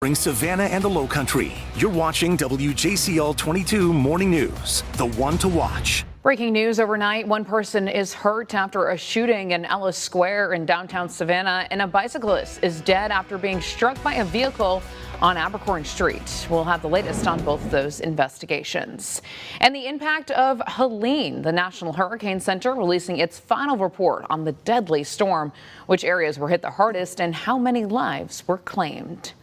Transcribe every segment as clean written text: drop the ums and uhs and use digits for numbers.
Bring Savannah and the Lowcountry. You're watching WJCL 22 Morning News, the one to watch. Breaking news overnight, one person is hurt after a shooting in Ellis Square in downtown Savannah, and a bicyclist is dead after being struck by a vehicle on Abercorn Street. We'll have the latest on both of those investigations. And the impact of Helene, the National Hurricane Center releasing its final report on the deadly storm, which areas were hit the hardest and how many lives were claimed.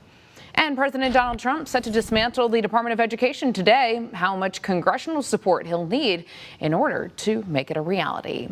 And President Donald Trump set to dismantle the Department of Education today, how much congressional support he'll need in order to make it a reality.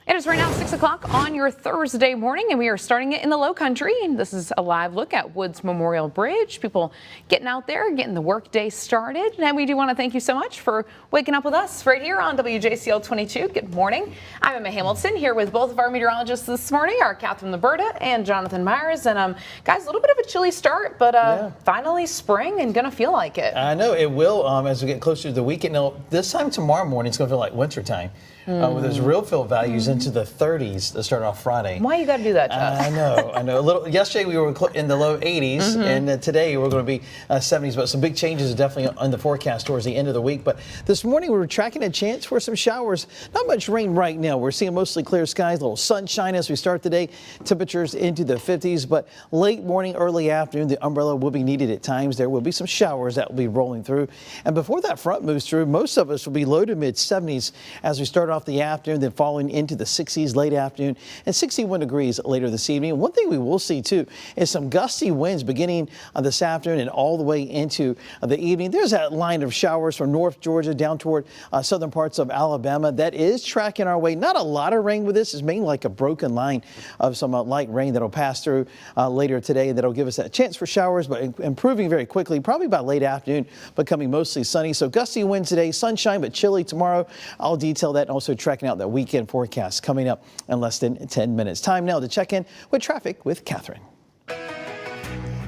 It is right now 6 o'clock on your Thursday morning, and we are starting it in the Lowcountry. This is a live look at Woods Memorial Bridge. People getting out there, getting the workday started. And we do want to thank you so much for waking up with us right here on WJCL 22. Good morning. I'm Emma Hamilton here with both of our meteorologists this morning, our Catherine Liberta and Jonathan Myers. And guys, a little bit of a chilly start, but finally spring and going to feel like it. I know it will as we get closer to the weekend. Now, this time tomorrow morning, it's going to feel like wintertime. With those real feel values into the 30s to start off Friday. Why you got to do that, Chuck? I know. A little. Yesterday we were in the low 80s, and today we're going to be 70s. But some big changes definitely on the forecast towards the end of the week. But this morning we were tracking a chance for some showers. Not much rain right now. We're seeing mostly clear skies, a little sunshine as we start the day. Temperatures into the 50s, but late morning, early afternoon, the umbrella will be needed at times. There will be some showers that will be rolling through. And before that front moves through, most of us will be low to mid 70s as we start off the afternoon, then falling into the 60s late afternoon and 61 degrees later this evening. One thing we will see too is some gusty winds beginning this afternoon and all the way into the evening. There's that line of showers from North Georgia down toward southern parts of Alabama that is tracking our way. Not a lot of rain with this. It's mainly like a broken line of some light rain that'll pass through later today. That'll give us that chance for showers, but improving very quickly, probably by late afternoon, becoming mostly sunny. So gusty winds today, sunshine, but chilly tomorrow. I'll detail that and also tracking out that weekend forecast coming up in less than 10 minutes. Time now to check in with traffic with Catherine.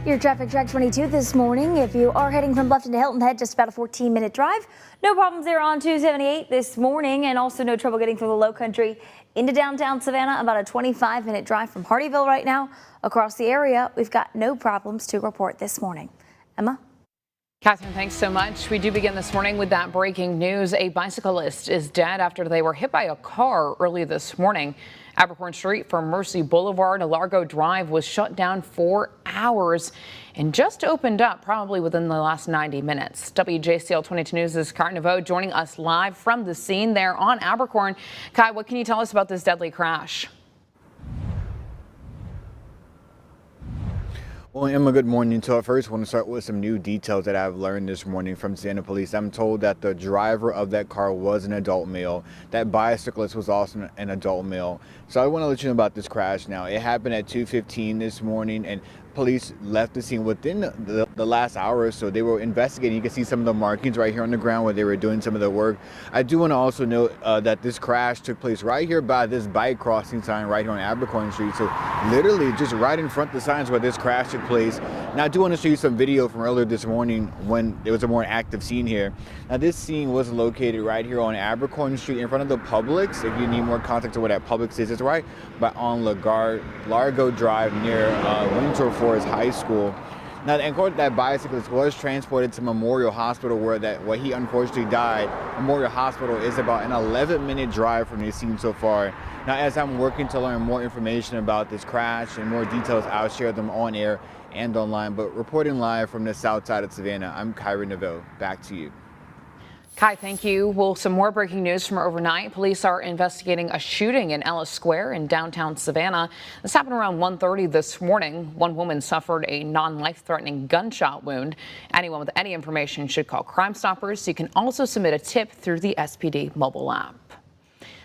Your traffic track 22 this morning. If you are heading from Bluffton to Hilton Head, just about a 14-minute drive. No problems there on 278 this morning, and also no trouble getting through the Lowcountry into downtown Savannah. About a 25-minute drive from Hardeeville right now. Across the area, we've got no problems to report this morning. Emma? Catherine, thanks so much. We do begin this morning with that breaking news. A bicyclist is dead after they were hit by a car early this morning. Abercorn Street from Mercy Boulevard to Largo Drive was shut down for hours and just opened up probably within the last 90 minutes. WJCL 22 News' Kai Naveau joining us live from the scene there on Abercorn. Kai, what can you tell us about this deadly crash? Well, Emma, good morning. So first, I want to start with some new details that I've learned this morning from Savannah Police. I'm told that the driver of that car was an adult male. That bicyclist was also an adult male. So I want to let you know about this crash now. It happened at 2:15 this morning, and police left the scene within the last hour or so. They were investigating. You can see some of the markings right here on the ground where they were doing some of the work. I do want to also note that this crash took place right here by this bike crossing sign right here on Abercorn Street. So literally just right in front of the signs where this crash took place. Now I do want to show you some video from earlier this morning when there was a more active scene here. Now this scene was located right here on Abercorn Street in front of the Publix. If you need more context of what that Publix is, it's right on Largo Drive near Winter Forest High School. Now, that bicyclist was transported to Memorial Hospital where he unfortunately died. Memorial Hospital is about an 11-minute drive from the scene so far. Now, as I'm working to learn more information about this crash and more details, I'll share them on air and online. But reporting live from the south side of Savannah, I'm Kai Naveau. Back to you. Kai, thank you. Well, some more breaking news from overnight. Police are investigating a shooting in Ellis Square in downtown Savannah. This happened around 1:30 this morning. One woman suffered a non-life-threatening gunshot wound. Anyone with any information should call Crime Stoppers. You can also submit a tip through the SPD mobile app.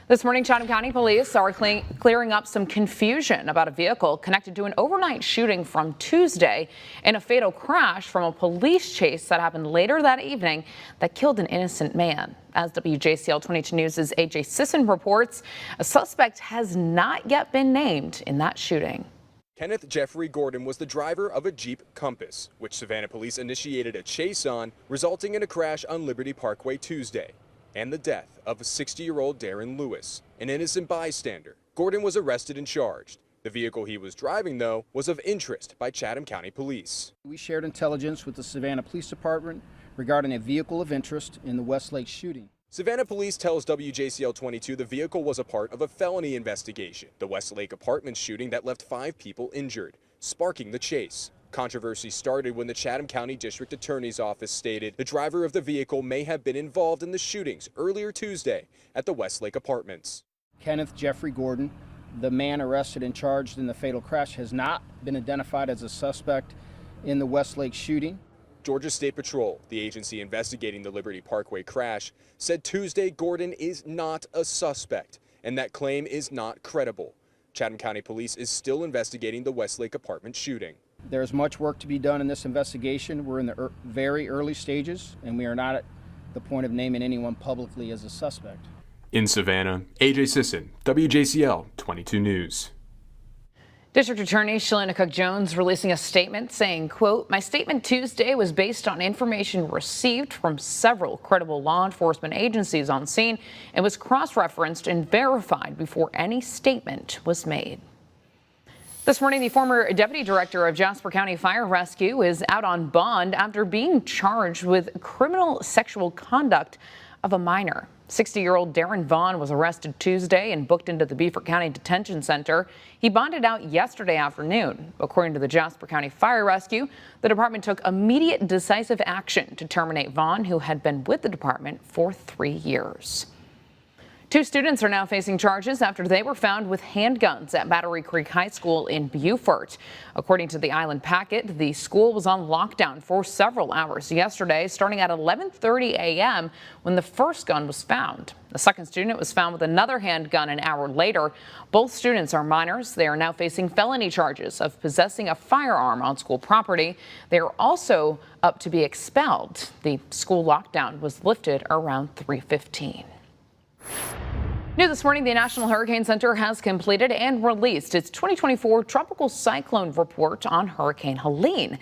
This morning, Chatham County Police are clearing up some confusion about a vehicle connected to an overnight shooting from Tuesday and a fatal crash from a police chase that happened later that evening that killed an innocent man. As WJCL 22 News' AJ Sisson reports, a suspect has not yet been named in that shooting. Kenneth Jeffrey Gordon was the driver of a Jeep Compass, which Savannah police initiated a chase on, resulting in a crash on Liberty Parkway Tuesday, and the death of a 60-year-old Darren Lewis, an innocent bystander. Gordon was arrested and charged. The vehicle he was driving, though, was of interest by Chatham County Police. We shared intelligence with the Savannah Police Department regarding a vehicle of interest in the Westlake shooting. Savannah Police tells WJCL 22 the vehicle was a part of a felony investigation, the Westlake Apartments shooting that left 5 people injured, sparking the chase. Controversy started when the Chatham County District Attorney's Office stated the driver of the vehicle may have been involved in the shootings earlier Tuesday at the Westlake Apartments. Kenneth Jeffrey Gordon, the man arrested and charged in the fatal crash, has not been identified as a suspect in the Westlake shooting. Georgia State Patrol, the agency investigating the Liberty Parkway crash, said Tuesday Gordon is not a suspect and that claim is not credible. Chatham County Police is still investigating the Westlake apartment shooting. There's much work to be done in this investigation. We're in the very early stages, and we are not at the point of naming anyone publicly as a suspect. In Savannah, AJ Sisson, WJCL 22 News. District Attorney Shalana Cook-Jones releasing a statement saying, quote, "My statement Tuesday was based on information received from several credible law enforcement agencies on scene and was cross-referenced and verified before any statement was made." This morning, the former deputy director of Jasper County Fire Rescue is out on bond after being charged with criminal sexual conduct of a minor. 60-year-old Darren Vaughn was arrested Tuesday and booked into the Beaufort County Detention Center. He bonded out yesterday afternoon. According to the Jasper County Fire Rescue, the department took immediate decisive action to terminate Vaughn, who had been with the department for 3 years. 2 students are now facing charges after they were found with handguns at Battery Creek High School in Beaufort. According to the Island Packet, the school was on lockdown for several hours yesterday, starting at 11:30 a.m. when the first gun was found. The second student was found with another handgun an hour later. Both students are minors. They are now facing felony charges of possessing a firearm on school property. They are also up to be expelled. The school lockdown was lifted around 3:15. New this morning, the National Hurricane Center has completed and released its 2024 Tropical Cyclone Report on Hurricane Helene.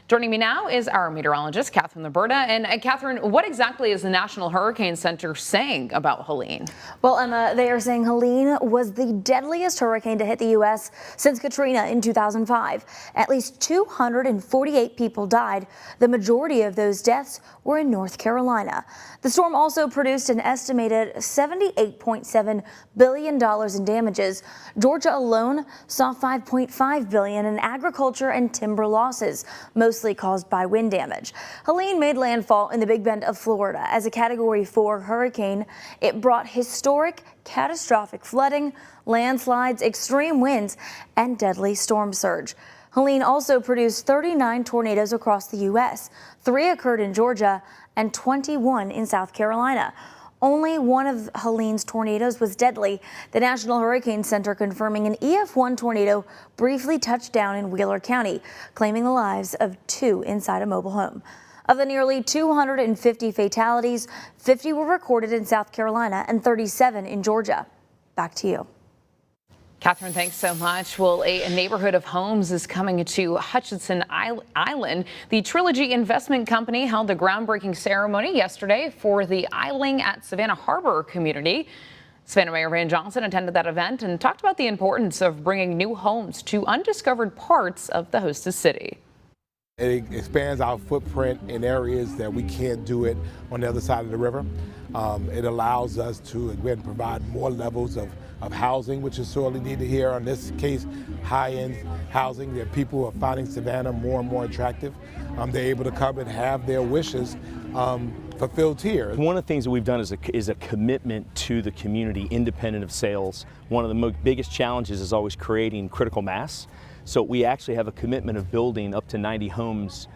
Joining me now is our meteorologist, Catherine Liberta. And Catherine, what exactly is the National Hurricane Center saying about Helene? Well, Emma, they are saying Helene was the deadliest hurricane to hit the U.S. since Katrina in 2005. At least 248 people died. The majority of those deaths were in North Carolina. The storm also produced an estimated $78.7 billion in damages. Georgia alone saw $5.5 billion in agriculture and timber losses, mostly caused by wind damage. Helene made landfall in the Big Bend of Florida as a Category 4 hurricane. It brought historic, catastrophic flooding, landslides, extreme winds, and deadly storm surge. Helene also produced 39 tornadoes across the U.S. 3 occurred in Georgia and 21 in South Carolina. Only one of Helene's tornadoes was deadly. The National Hurricane Center confirming an EF1 tornado briefly touched down in Wheeler County, claiming the lives of 2 inside a mobile home. Of the nearly 250 fatalities, 50 were recorded in South Carolina and 37 in Georgia. Back to you. Catherine, thanks so much. Well, a neighborhood of homes is coming to Hutchinson Island. The Trilogy Investment Company held a groundbreaking ceremony yesterday for the Isling at Savannah Harbor community. Savannah Mayor Van Johnson attended that event and talked about the importance of bringing new homes to undiscovered parts of the hostess city. It expands our footprint in areas that we can't do it on the other side of the river. It allows us to again provide more levels of housing, which is sorely needed here. In this case, high-end housing that people are finding Savannah more and more attractive. They're able to come and have their wishes fulfilled here. One of the things that we've done is a commitment to the community independent of sales. One of the biggest challenges is always creating critical mass. So we actually have a commitment of building up to 90 homes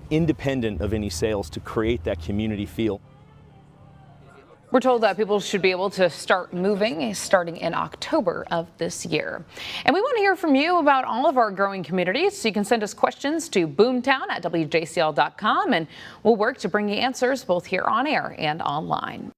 independent of any sales to create that community feel. We're told that people should be able to start moving starting in October of this year. And we want to hear from you about all of our growing communities. So you can send us questions to boomtown@wjcl.com, and we'll work to bring you answers both here on air and online.